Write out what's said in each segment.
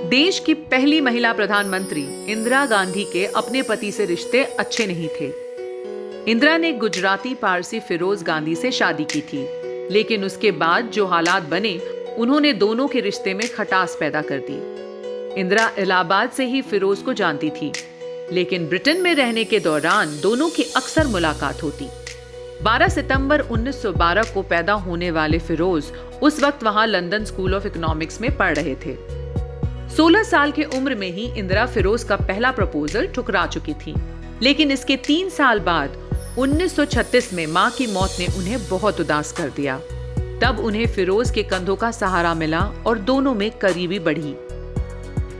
देश की पहली महिला प्रधानमंत्री इंदिरा गांधी के अपने पति से रिश्ते अच्छे नहीं थे। इंदिरा ने गुजराती पारसी फिरोज गांधी से शादी की थी, लेकिन उसके बाद जो हालात बने उन्होंने दोनों के रिश्ते में खटास पैदा कर दी। इंदिरा इलाहाबाद से ही फिरोज को जानती थी, लेकिन ब्रिटेन में रहने के दौरान दोनों की अक्सर मुलाकात होती। 12 सितंबर 1912 को पैदा होने वाले फिरोज उस वक्त वहां लंदन स्कूल ऑफ इकोनॉमिक्स में पढ़ रहे थे। 16 साल की उम्र में ही इंदिरा फिरोज का पहला प्रपोजल ठुकरा चुकी थी, लेकिन इसके 3 साल बाद 1936 में मां की मौत ने उन्हें बहुत उदास कर दिया। तब उन्हें फिरोज के कंधों का सहारा मिला और दोनों में करीबी बढ़ी।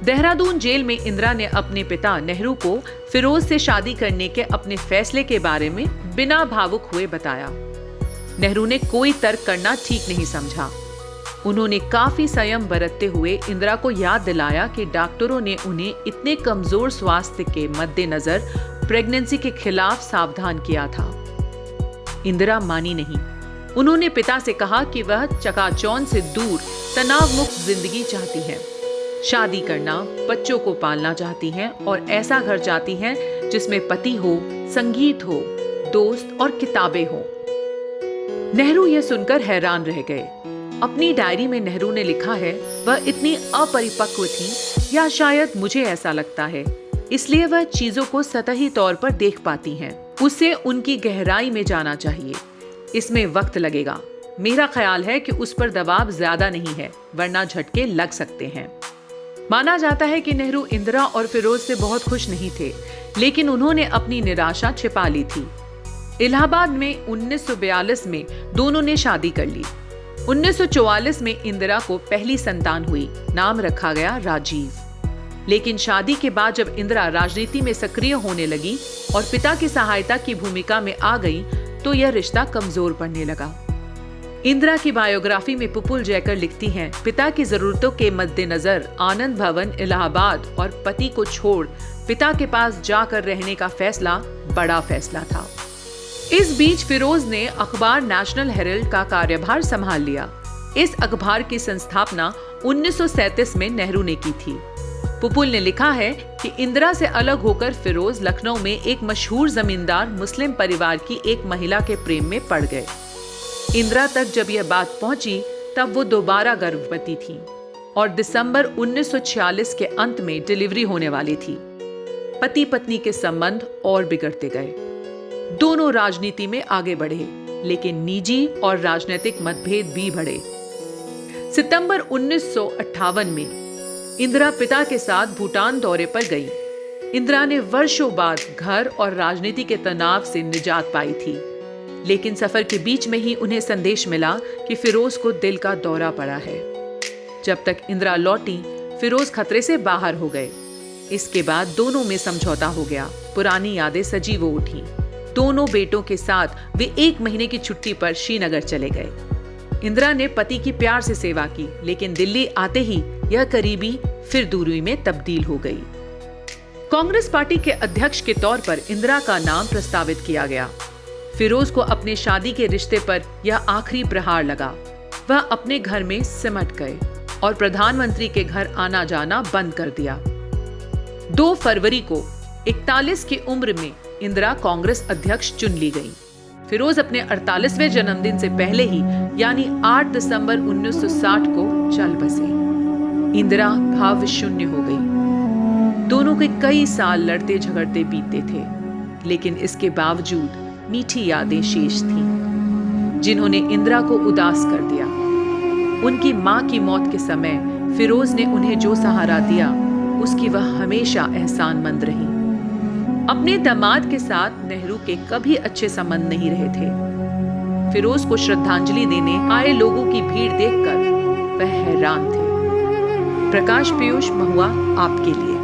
देहरादून जेल में इंदिरा ने अपने पिता नेहरू को फिरोज से शादी करने के अपने फैसले के बारे में बिना भावुक हुए बताया। नेहरू ने कोई तर्क करना ठीक नहीं समझा। उन्होंने काफी संयम बरतते हुए इंदिरा को याद दिलाया कि डॉक्टरों ने उन्हें इतने कमजोर स्वास्थ्य के मद्देनजर प्रेगनेंसी के खिलाफ सावधान किया था। इंदिरा मानी नहीं। उन्होंने पिता से कहा कि वह चकाचौंध से दूर तनाव मुक्त जिंदगी चाहती हैं, शादी करना, बच्चों को पालना चाहती हैं और ऐसा घर चाहती हैं जिसमें पति हो, संगीत हो, दोस्त और किताबें हो। नेहरू यह सुनकर हैरान रह गए। अपनी डायरी में नेहरू ने लिखा है, वह इतनी अपरिपक्व थी, या शायद मुझे ऐसा लगता है, इसलिए वह चीजों को सतही तौर पर देख पाती हैं। उसे उनकी गहराई में जाना चाहिए। इसमें वक्त लगेगा। मेरा ख्याल है कि उस पर दबाव ज्यादा नहीं है, वरना झटके लग सकते हैं। माना जाता है कि नेहरू इंदिरा और फिरोज से बहुत खुश नहीं थे, लेकिन उन्होंने अपनी निराशा छिपा ली थी। इलाहाबाद में 1942 में दोनों ने शादी कर ली। 1944 में इंदिरा को पहली संतान हुई, नाम रखा गया राजीव। लेकिन शादी के बाद जब इंदिरा राजनीति में सक्रिय होने लगी और पिता की सहायता की भूमिका में आ गई, तो यह रिश्ता कमजोर पड़ने लगा। इंदिरा की बायोग्राफी में पुपुल जयकर लिखती हैं, पिता की जरूरतों के मद्देनजर आनंद भवन इलाहाबाद और पति को छोड़ पिता के पास जाकर रहने का फैसला बड़ा फैसला था। इस बीच फिरोज ने अखबार नेशनल हेरल्ड का कार्यभार संभाल लिया। इस अखबार की संस्थापना 1937 में नेहरू ने की थी। पुपुल ने लिखा है कि इंदिरा से अलग होकर फिरोज लखनऊ में एक मशहूर जमींदार मुस्लिम परिवार की एक महिला के प्रेम में पड़ गए। इंदिरा तक जब यह बात पहुंची तब वो दोबारा गर्भवती थी और दिसंबर 1946 के अंत में डिलीवरी होने वाली थी। पति पत्नी के संबंध और बिगड़ते गए। दोनों राजनीति में आगे बढ़े, लेकिन निजी और राजनीतिक मतभेद भी बढ़े। सितंबर 1958 में इंदिरा पिता के साथ भूटान दौरे पर गई। इंदिरा ने वर्षों बाद घर और राजनीति के तनाव से निजात पाई थी, लेकिन सफर के बीच में ही उन्हें संदेश मिला कि फिरोज को दिल का दौरा पड़ा है। जब तक इंदिरा लौटी, फिरोज खतरे से बाहर हो गए। इसके बाद दोनों में समझौता हो गया। पुरानी यादें सजीव हो उठी। दोनों बेटों के साथ वे 1 महीने की छुट्टी पर श्रीनगर चले गए। इंदिरा ने पति की प्यार से सेवा की, लेकिन दिल्ली आते ही यह करीबी फिर दूरी में तब्दील हो गई। कांग्रेस पार्टी के अध्यक्ष के तौर पर इंदिरा का नाम प्रस्तावित किया गया। फिरोज को अपने शादी के रिश्ते पर यह आखिरी प्रहार लगा। वह अपने घर में सिमट गए और प्रधानमंत्री के घर आना जाना बंद कर दिया। 2 फरवरी को 41 की उम्र में इंदिरा कांग्रेस अध्यक्ष चुन ली गई। फिरोज अपने 48वें जन्मदिन से पहले ही यानी 8 दिसंबर 1960 को चल बसे। इंदिरा भाव शून्य हो गई। दोनों के कई साल लड़ते झगड़ते बीतते थे, लेकिन इसके बावजूद मीठी यादें शेष थीं, जिन्होंने इंदिरा को उदास कर दिया। उनकी मां की मौत के समय फिरोज ने उन्हें जो सहारा दिया, उसकी वह हमेशा एहसानमंद रही। अपने दामाद के साथ नेहरू के कभी अच्छे संबंध नहीं रहे थे। फिरोज को श्रद्धांजलि देने आए लोगों की भीड़ देखकर वह हैरान थे। प्रकाश पीयूष महुआ आपके लिए।